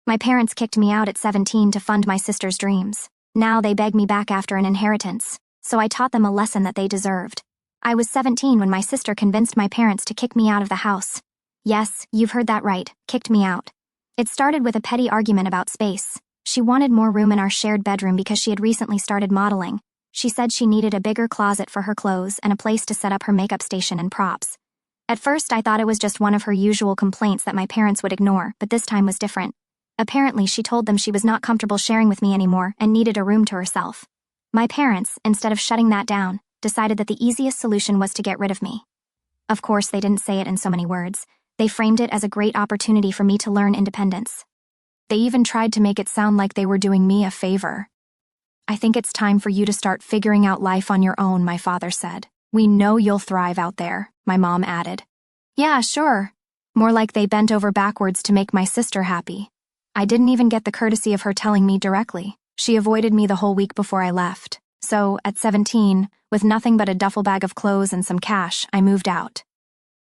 My parents kicked me out at 17 to fund my sister's dreams. Now they beg me back after an inheritance, so I taught them a lesson that they deserved. I was 17 when my sister convinced my parents to kick me out of the house. Yes, you've heard that right, kicked me out. It started with a petty argument about space. She wanted more room in our shared bedroom because she had recently started modeling. She said she needed a bigger closet for her clothes and a place to set up her makeup station and props. At first, I thought it was just one of her usual complaints that my parents would ignore, but this time was different. Apparently, she told them she was not comfortable sharing with me anymore and needed a room to herself. My parents, instead of shutting that down, decided that the easiest solution was to get rid of me. Of course, they didn't say it in so many words. They framed it as a great opportunity for me to learn independence. They even tried to make it sound like they were doing me a favor. "I think it's time for you to start figuring out life on your own," my father said. "We know you'll thrive out there," my mom added. "Yeah, sure." More like they bent over backwards to make my sister happy. I didn't even get the courtesy of her telling me directly. She avoided me the whole week before I left. So, at 17, with nothing but a duffel bag of clothes and some cash, I moved out.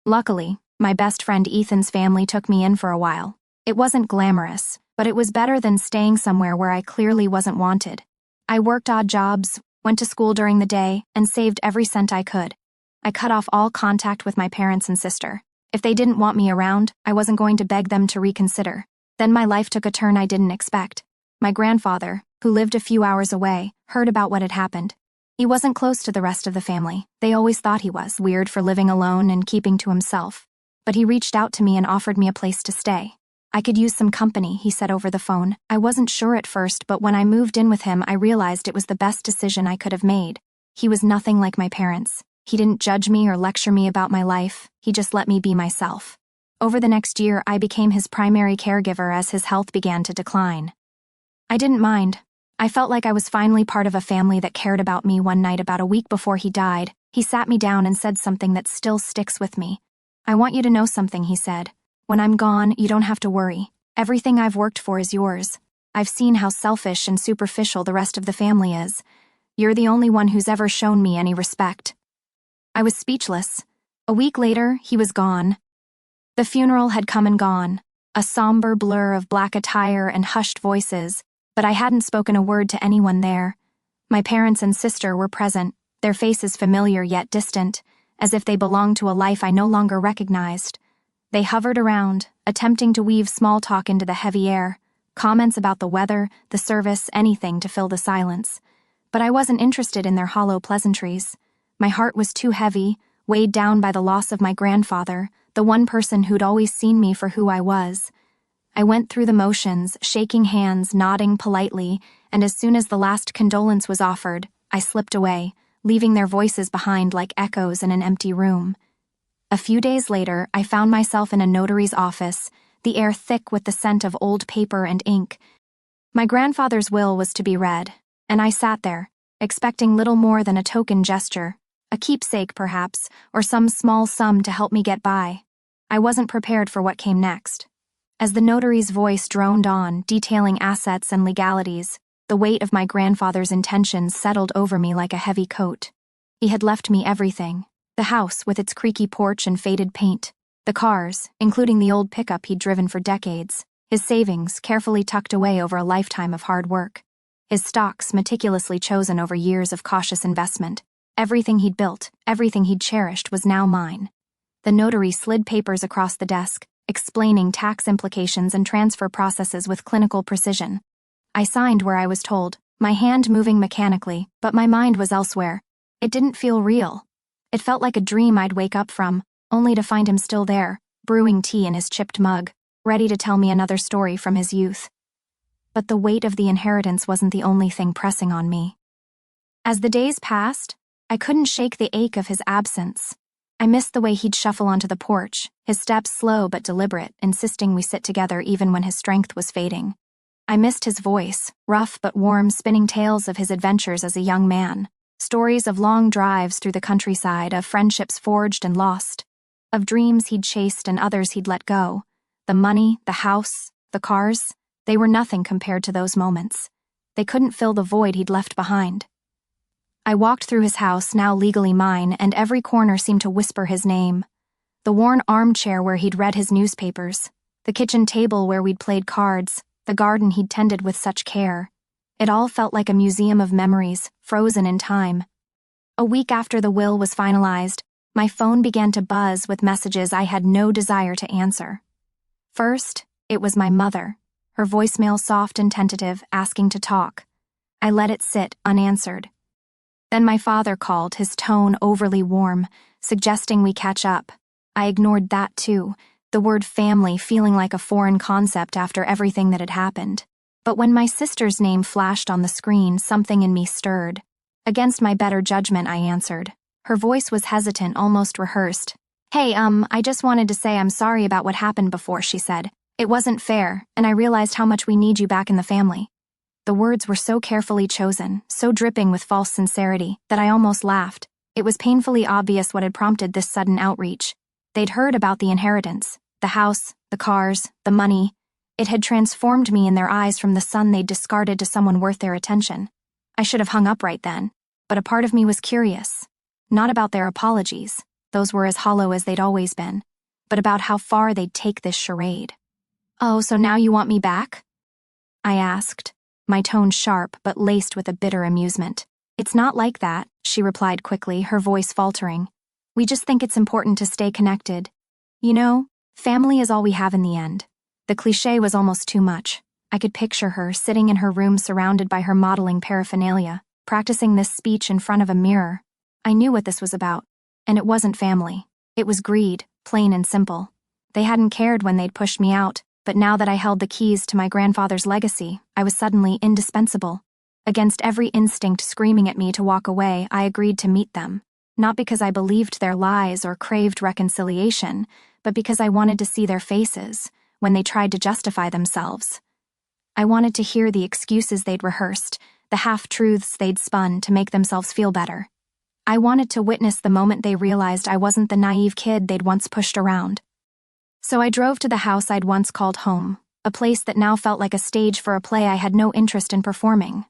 Luckily, my best friend Ethan's family took me in for a while. It wasn't glamorous, but it was better than staying somewhere where I clearly wasn't wanted. I worked odd jobs, went to school during the day, and saved every cent I could. I cut off all contact with my parents and sister. If they didn't want me around, I wasn't going to beg them to reconsider. Then my life took a turn I didn't expect. My grandfather, who lived a few hours away, heard about what had happened. He wasn't close to the rest of the family. They always thought he was weird for living alone and keeping to himself. But he reached out to me and offered me a place to stay. I could use some company, he said over the phone. I wasn't sure at first, but when I moved in with him, I realized it was the best decision I could have made. He was nothing like my parents. He didn't judge me or lecture me about my life. He just let me be myself. Over the next year, I became his primary caregiver as his health began to decline. I didn't mind. I felt like I was finally part of a family that cared about me. One night about a week before he died, he sat me down and said something that still sticks with me. "I want you to know something," he said. "When I'm gone, you don't have to worry. Everything I've worked for is yours. I've seen how selfish and superficial the rest of the family is. You're the only one who's ever shown me any respect." I was speechless. A week later, he was gone. The funeral had come and gone, a somber blur of black attire and hushed voices, but I hadn't spoken a word to anyone there. My parents and sister were present, their faces familiar yet distant, as if they belonged to a life I no longer recognized. They hovered around, attempting to weave small talk into the heavy air, comments about the weather, the service, anything to fill the silence. But I wasn't interested in their hollow pleasantries. My heart was too heavy, weighed down by the loss of my grandfather, the one person who'd always seen me for who I was. I went through the motions, shaking hands, nodding politely, and as soon as the last condolence was offered, I slipped away, leaving their voices behind like echoes in an empty room. A few days later, I found myself in a notary's office, the air thick with the scent of old paper and ink. My grandfather's will was to be read, and I sat there, expecting little more than a token gesture, a keepsake perhaps, or some small sum to help me get by. I wasn't prepared for what came next. As the notary's voice droned on, detailing assets and legalities, the weight of my grandfather's intentions settled over me like a heavy coat. He had left me everything: the house with its creaky porch and faded paint, the cars, including the old pickup he'd driven for decades, his savings carefully tucked away over a lifetime of hard work, his stocks meticulously chosen over years of cautious investment. Everything he'd built, everything he'd cherished was now mine. The notary slid papers across the desk, explaining tax implications and transfer processes with clinical precision. I signed where I was told, my hand moving mechanically, but my mind was elsewhere. It didn't feel real. It felt like a dream I'd wake up from, only to find him still there, brewing tea in his chipped mug, ready to tell me another story from his youth. But the weight of the inheritance wasn't the only thing pressing on me. As the days passed, I couldn't shake the ache of his absence. I missed the way he'd shuffle onto the porch, his steps slow but deliberate, insisting we sit together even when his strength was fading. I missed his voice, rough but warm, spinning tales of his adventures as a young man, stories of long drives through the countryside, of friendships forged and lost, of dreams he'd chased and others he'd let go. The money, the house, the cars, they were nothing compared to those moments. They couldn't fill the void he'd left behind. I walked through his house, now legally mine, and every corner seemed to whisper his name. The worn armchair where he'd read his newspapers, the kitchen table where we'd played cards, the garden he'd tended with such care. It all felt like a museum of memories, frozen in time. A week after the will was finalized, my phone began to buzz with messages I had no desire to answer. First, it was my mother, her voicemail soft and tentative, asking to talk. I let it sit unanswered. Then my father called, his tone overly warm, suggesting we catch up. I ignored that too, the word family feeling like a foreign concept after everything that had happened. But when my sister's name flashed on the screen, something in me stirred. Against my better judgment, I answered. Her voice was hesitant, almost rehearsed. Hey, I just wanted to say I'm sorry about what happened before, she said. It wasn't fair, and I realized how much we need you back in the family. The words were so carefully chosen, so dripping with false sincerity, that I almost laughed. It was painfully obvious what had prompted this sudden outreach. They'd heard about the inheritance, the house, the cars, the money. It had transformed me in their eyes from the son they'd discarded to someone worth their attention. I should have hung up right then, but a part of me was curious. Not about their apologies, those were as hollow as they'd always been, but about how far they'd take this charade. Oh, so now you want me back? I asked, my tone sharp but laced with a bitter amusement. It's not like that, she replied quickly, her voice faltering. We just think it's important to stay connected. You know, family is all we have in the end. The cliché was almost too much. I could picture her sitting in her room surrounded by her modeling paraphernalia, practicing this speech in front of a mirror. I knew what this was about, and it wasn't family. It was greed, plain and simple. They hadn't cared when they'd pushed me out, but now that I held the keys to my grandfather's legacy, I was suddenly indispensable. Against every instinct screaming at me to walk away, I agreed to meet them. Not because I believed their lies or craved reconciliation, but because I wanted to see their faces when they tried to justify themselves. I wanted to hear the excuses they'd rehearsed, the half-truths they'd spun to make themselves feel better. I wanted to witness the moment they realized I wasn't the naive kid they'd once pushed around. So I drove to the house I'd once called home, a place that now felt like a stage for a play I had no interest in performing.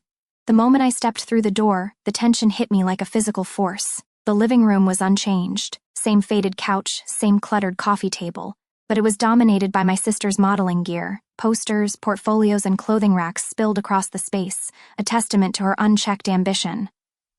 The moment I stepped through the door, the tension hit me like a physical force. The living room was unchanged, same faded couch, same cluttered coffee table, but it was dominated by my sister's modeling gear, posters, portfolios, and clothing racks spilled across the space, a testament to her unchecked ambition.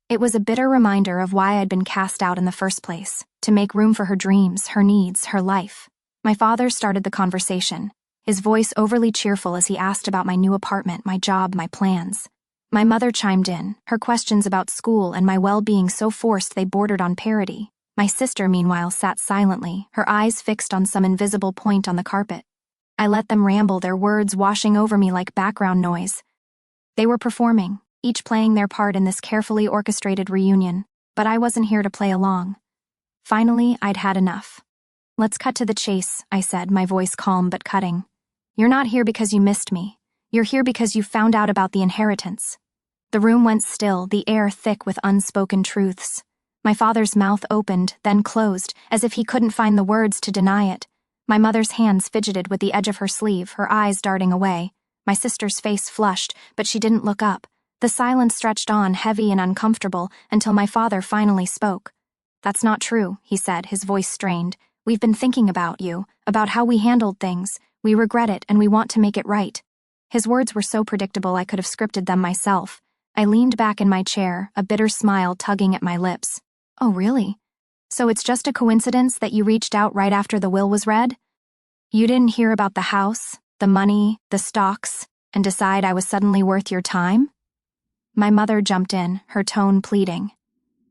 It was a bitter reminder of why I'd been cast out in the first place, to make room for her dreams, her needs, her life. My father started the conversation, his voice overly cheerful as he asked about my new apartment, my job, my plans. My mother chimed in, her questions about school and my well-being so forced they bordered on parody. My sister, meanwhile, sat silently, her eyes fixed on some invisible point on the carpet. I let them ramble, their words washing over me like background noise. They were performing, each playing their part in this carefully orchestrated reunion, but I wasn't here to play along. Finally, I'd had enough. Let's cut to the chase, I said, my voice calm but cutting. You're not here because you missed me. You're here because you found out about the inheritance. The room went still, the air thick with unspoken truths. My father's mouth opened, then closed, as if he couldn't find the words to deny it. My mother's hands fidgeted with the edge of her sleeve, her eyes darting away. My sister's face flushed, but she didn't look up. The silence stretched on, heavy and uncomfortable, until my father finally spoke. That's not true, he said, his voice strained. We've been thinking about you, about how we handled things. We regret it and we want to make it right. His words were so predictable I could have scripted them myself. I leaned back in my chair, a bitter smile tugging at my lips. Oh, really? So it's just a coincidence that you reached out right after the will was read? You didn't hear about the house, the money, the stocks, and decide I was suddenly worth your time? My mother jumped in, her tone pleading.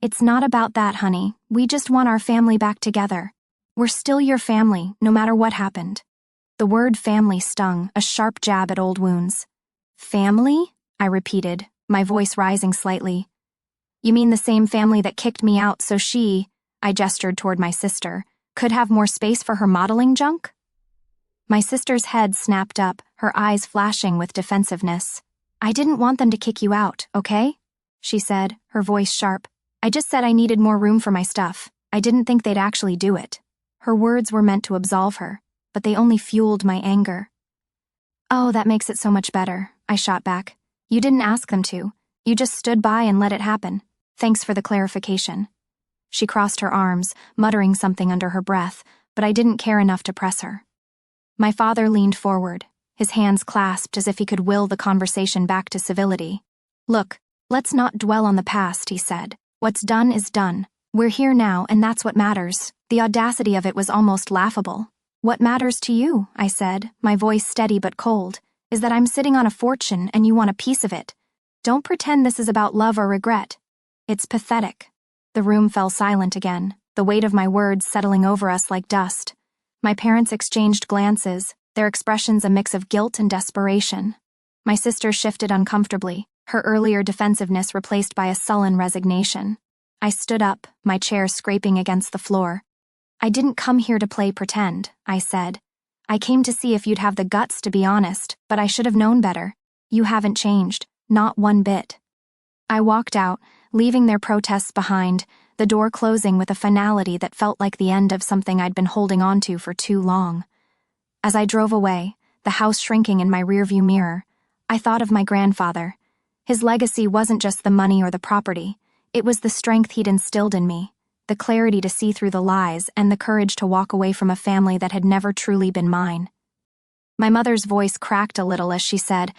It's not about that, honey. We just want our family back together. We're still your family, no matter what happened. The word family stung, a sharp jab at old wounds. Family? I repeated, my voice rising slightly. You mean the same family that kicked me out so she, I gestured toward my sister, could have more space for her modeling junk? My sister's head snapped up, her eyes flashing with defensiveness. I didn't want them to kick you out, okay? She said, her voice sharp. I just said I needed more room for my stuff. I didn't think they'd actually do it. Her words were meant to absolve her, but they only fueled my anger. Oh, that makes it so much better, I shot back. You didn't ask them to. You just stood by and let it happen. Thanks for the clarification. She crossed her arms, muttering something under her breath, but I didn't care enough to press her. My father leaned forward, his hands clasped as if he could will the conversation back to civility. "Look, let's not dwell on the past," he said. "What's done is done. We're here now, and that's what matters." The audacity of it was almost laughable. "What matters to you," I said, my voice steady but cold, "is that I'm sitting on a fortune and you want a piece of it. Don't pretend this is about love or regret. It's pathetic." The room fell silent again, the weight of my words settling over us like dust. My parents exchanged glances, their expressions a mix of guilt and desperation. My sister shifted uncomfortably, her earlier defensiveness replaced by a sullen resignation. I stood up, my chair scraping against the floor. "I didn't come here to play pretend," I said. "I came to see if you'd have the guts to be honest, but I should have known better. You haven't changed, not one bit." I walked out, leaving their protests behind, the door closing with a finality that felt like the end of something I'd been holding on to for too long. As I drove away, the house shrinking in my rearview mirror, I thought of my grandfather. His legacy wasn't just the money or the property, it was the strength he'd instilled in me, the clarity to see through the lies, and the courage to walk away from a family that had never truly been mine. My mother's voice cracked a little as she said,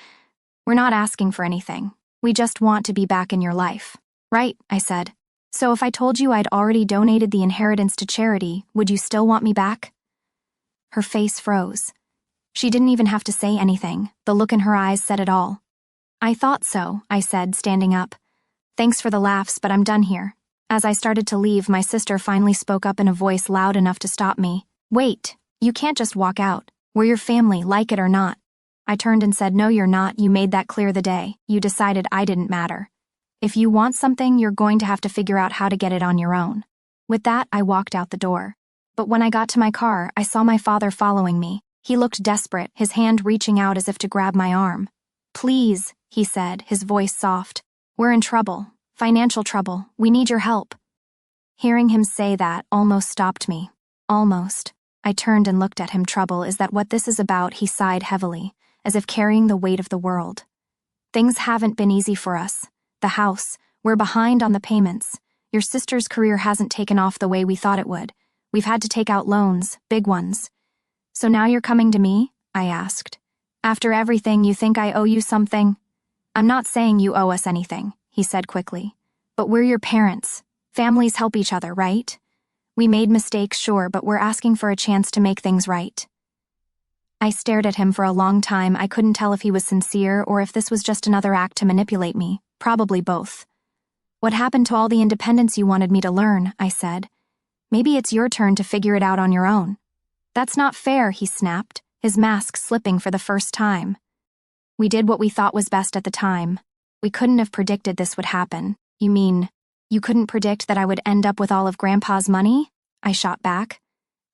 "We're not asking for anything. We just want to be back in your life." "Right," I said. "So if I told you I'd already donated the inheritance to charity, would you still want me back?" Her face froze. She didn't even have to say anything. The look in her eyes said it all. "I thought so," I said, standing up. "Thanks for the laughs, but I'm done here." As I started to leave, my sister finally spoke up in a voice loud enough to stop me. "Wait, you can't just walk out. We're your family, like it or not." I turned and said, "No, you're not. You made that clear the day you decided I didn't matter. If you want something, you're going to have to figure out how to get it on your own." With that, I walked out the door. But when I got to my car, I saw my father following me. He looked desperate, his hand reaching out as if to grab my arm. "Please," he said, his voice soft. "We're in trouble. Financial trouble. We need your help." Hearing him say that almost stopped me. Almost. I turned and looked at him. "Trouble, is that what this is about?" He sighed heavily, as if carrying the weight of the world. "Things haven't been easy for us. The house, we're behind on the payments. Your sister's career hasn't taken off the way we thought it would. We've had to take out loans, big ones." "So now you're coming to me?" I asked. "After everything, you think I owe you something?" "I'm not saying you owe us anything," he said quickly. "But we're your parents. Families help each other, right? We made mistakes, sure, but we're asking for a chance to make things right." I stared at him for a long time. I couldn't tell if he was sincere or if this was just another act to manipulate me. Probably both. "What happened to all the independence you wanted me to learn?" I said. "Maybe it's your turn to figure it out on your own." "That's not fair," he snapped, his mask slipping for the first time. "We did what we thought was best at the time. We couldn't have predicted this would happen." "You mean, you couldn't predict that I would end up with all of Grandpa's money?" I shot back.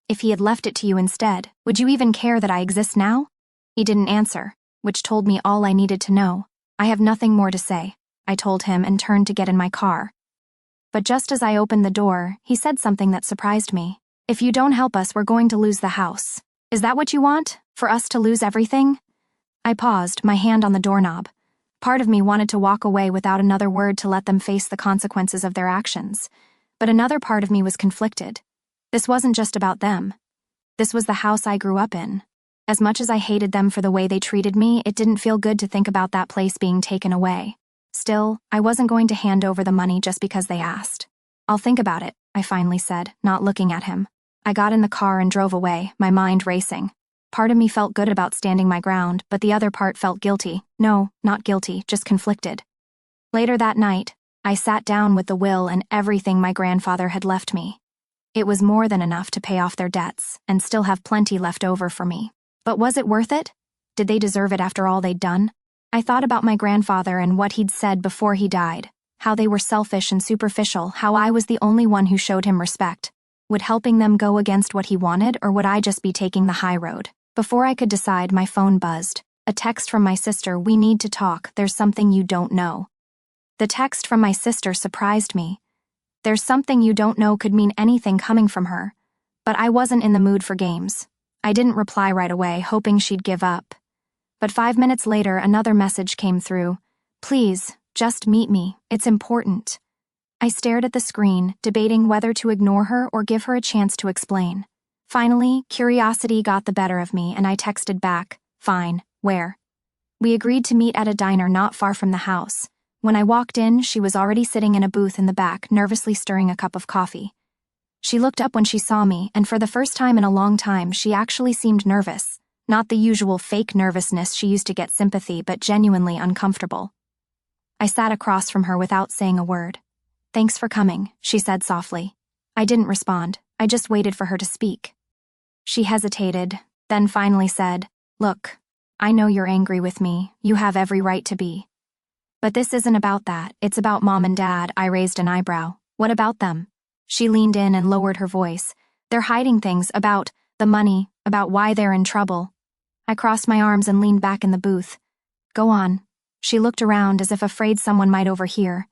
"If he had left it to you instead, would you even care that I exist now?" He didn't answer, which told me all I needed to know. "I have nothing more to say," I told him and turned to get in my car. But just as I opened the door, he said something that surprised me. "If you don't help us, we're going to lose the house. Is that what you want? For us to lose everything?" I paused, my hand on the doorknob. Part of me wanted to walk away without another word to let them face the consequences of their actions. But another part of me was conflicted. This wasn't just about them. This was the house I grew up in. As much as I hated them for the way they treated me, it didn't feel good to think about that place being taken away. Still, I wasn't going to hand over the money just because they asked. "I'll think about it," I finally said, not looking at him. I got in the car and drove away, my mind racing. Part of me felt good about standing my ground, but the other part felt guilty. No, not guilty, just conflicted. Later that night, I sat down with the will and everything my grandfather had left me. It was more than enough to pay off their debts and still have plenty left over for me. But was it worth it? Did they deserve it after all they'd done? I thought about my grandfather and what he'd said before he died, how they were selfish and superficial, how I was the only one who showed him respect. Would helping them go against what he wanted, or would I just be taking the high road? Before I could decide, my phone buzzed. A text from my sister. "We need to talk. There's something you don't know." The text from my sister surprised me. "There's something you don't know" could mean anything coming from her. But I wasn't in the mood for games. I didn't reply right away, hoping she'd give up. But 5 minutes later, another message came through. "Please, just meet me. It's important." I stared at the screen, debating whether to ignore her or give her a chance to explain. Finally, curiosity got the better of me, and I texted back, "Fine, Where? We agreed to meet at a diner not far from the house. When I walked in, she was already sitting in a booth in the back, nervously stirring a cup of coffee. She looked up when she saw me, and for the first time in a long time, she actually seemed nervous. Not the usual fake nervousness she used to get sympathy, but genuinely uncomfortable. I sat across from her without saying a word. "Thanks for coming," she said softly. I didn't respond. I just waited for her to speak. She hesitated, then finally said, "Look, I know you're angry with me. You have every right to be. But this isn't about that. It's about Mom and Dad." I raised an eyebrow. "What about them?" She leaned in and lowered her voice. "They're hiding things about the money, about why they're in trouble." I crossed my arms and leaned back in the booth. "Go on." She looked around as if afraid someone might overhear.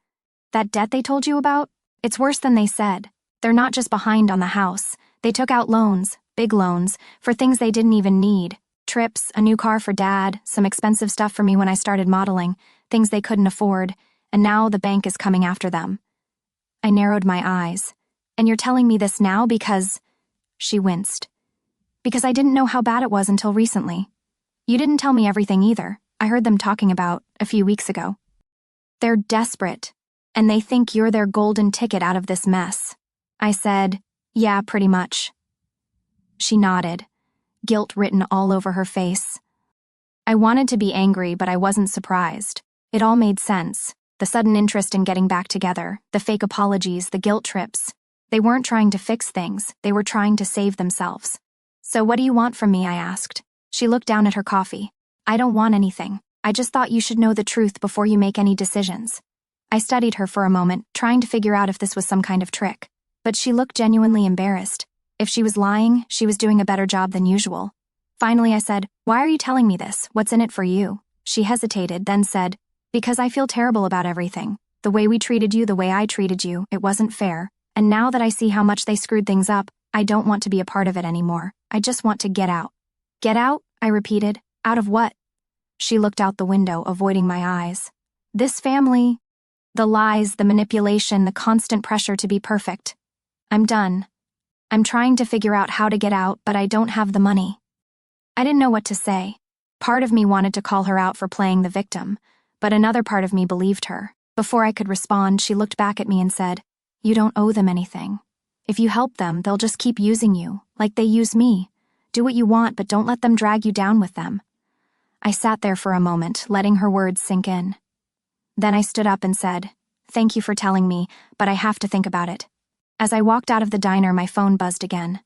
"That debt they told you about? It's worse than they said. They're not just behind on the house. They took out loans, big loans, for things they didn't even need. Trips, a new car for Dad, some expensive stuff for me when I started modeling, things they couldn't afford, and now the bank is coming after them." I narrowed my eyes. "And you're telling me this now because—" She winced. "Because I didn't know how bad it was until recently. You didn't tell me everything either. I heard them talking about a few weeks ago. They're desperate, and they think you're their golden ticket out of this mess." I said, "Yeah, pretty much." She nodded, guilt written all over her face. I wanted to be angry, but I wasn't surprised. It all made sense. The sudden interest in getting back together, the fake apologies, the guilt trips. They weren't trying to fix things, they were trying to save themselves. "So what do you want from me?" I asked. She looked down at her coffee. "I don't want anything. I just thought you should know the truth before you make any decisions." I studied her for a moment, trying to figure out if this was some kind of trick. But she looked genuinely embarrassed. If she was lying, she was doing a better job than usual. Finally, I said, "Why are you telling me this? What's in it for you?" She hesitated, then said, "Because I feel terrible about everything. The way we treated you, the way I treated you, it wasn't fair. And now that I see how much they screwed things up, I don't want to be a part of it anymore. I just want to get out." "Get out?" I repeated. "Out of what?" She looked out the window, avoiding my eyes. "This family. The lies, the manipulation, the constant pressure to be perfect. I'm done. I'm trying to figure out how to get out, but I don't have the money." I didn't know what to say. Part of me wanted to call her out for playing the victim, but another part of me believed her. Before I could respond, she looked back at me and said, "You don't owe them anything. If you help them, they'll just keep using you, like they use me. Do what you want, but don't let them drag you down with them." I sat there for a moment, letting her words sink in. Then I stood up and said, "Thank you for telling me, but I have to think about it." As I walked out of the diner, my phone buzzed again.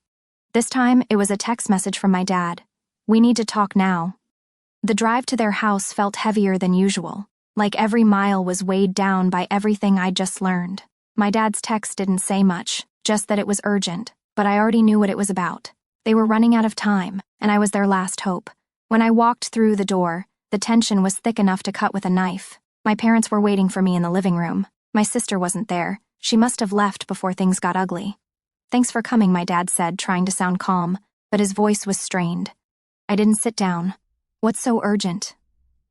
This time, it was a text message from my dad. "We need to talk now." The drive to their house felt heavier than usual, like every mile was weighed down by everything I'd just learned. My dad's text didn't say much, just that it was urgent, but I already knew what it was about. They were running out of time, and I was their last hope. When I walked through the door, the tension was thick enough to cut with a knife. My parents were waiting for me in the living room. My sister wasn't there. She must have left before things got ugly. "Thanks for coming," my dad said, trying to sound calm, but his voice was strained. I didn't sit down. "What's so urgent?"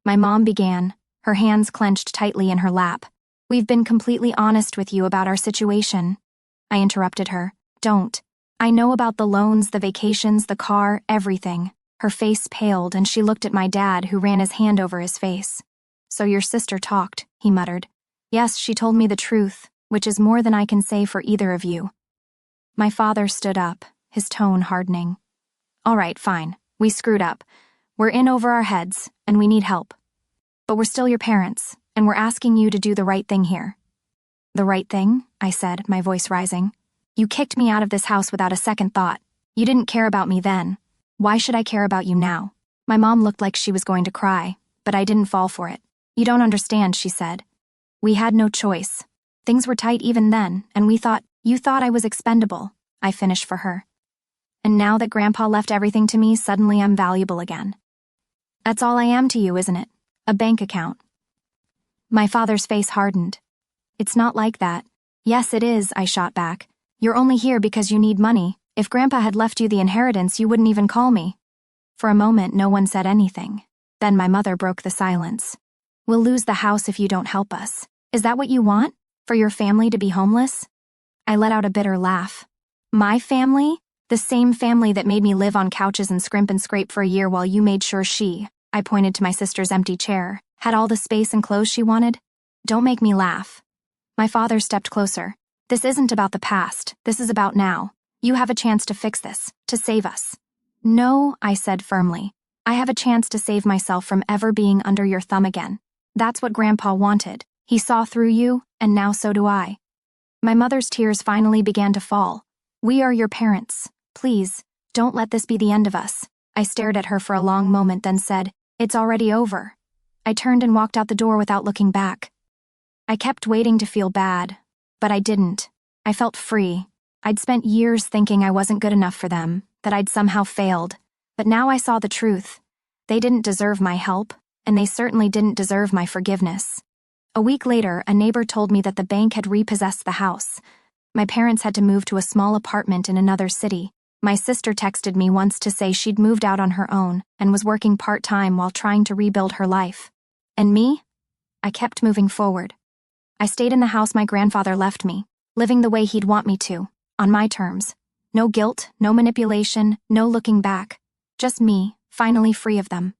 My mom began, her hands clenched tightly in her lap. "We've been completely honest with you about our situation." I interrupted her. "Don't. I know about the loans, the vacations, the car, everything." Her face paled, and she looked at my dad, who ran his hand over his face. "So your sister talked," he muttered. "Yes, she told me the truth, which is more than I can say for either of you." My father stood up, his tone hardening. "All right, fine. We screwed up. We're in over our heads, and we need help. But we're still your parents, and we're asking you to do the right thing here." "The right thing?" I said, my voice rising. "You kicked me out of this house without a second thought. You didn't care about me then. Why should I care about you now?" My mom looked like she was going to cry, but I didn't fall for it. "You don't understand," she said. "We had no choice. Things were tight even then, and you thought I was expendable," I finished for her. "And now that Grandpa left everything to me, suddenly I'm valuable again. That's all I am to you, isn't it? A bank account." My father's face hardened. "It's not like that." "Yes, it is," I shot back. "You're only here because you need money. If Grandpa had left you the inheritance, you wouldn't even call me." For a moment, no one said anything. Then my mother broke the silence. "We'll lose the house if you don't help us. Is that what you want? For your family to be homeless?" I let out a bitter laugh. "My family? The same family that made me live on couches and scrimp and scrape for a year while you made sure she I pointed to my sister's empty chair. Had all the space and clothes she wanted? Don't make me laugh. My father stepped closer. This isn't about the past. This is about now. You have a chance to fix this, to save us. No, I said firmly. I have a chance to save myself from ever being under your thumb again. That's what Grandpa wanted. He saw through you, and now so do I. My mother's tears finally began to fall. We are your parents. Please, don't let this be the end of us. I stared at her for a long moment, then said, It's already over. I turned and walked out the door without looking back. I kept waiting to feel bad, but I didn't. I felt free. I'd spent years thinking I wasn't good enough for them, that I'd somehow failed. But now I saw the truth. They didn't deserve my help, and they certainly didn't deserve my forgiveness. A week later, a neighbor told me that the bank had repossessed the house. My parents had to move to a small apartment in another city. My sister texted me once to say she'd moved out on her own and was working part-time while trying to rebuild her life. And me? I kept moving forward. I stayed in the house my grandfather left me, living the way he'd want me to, on my terms. No guilt, no manipulation, no looking back. Just me, finally free of them.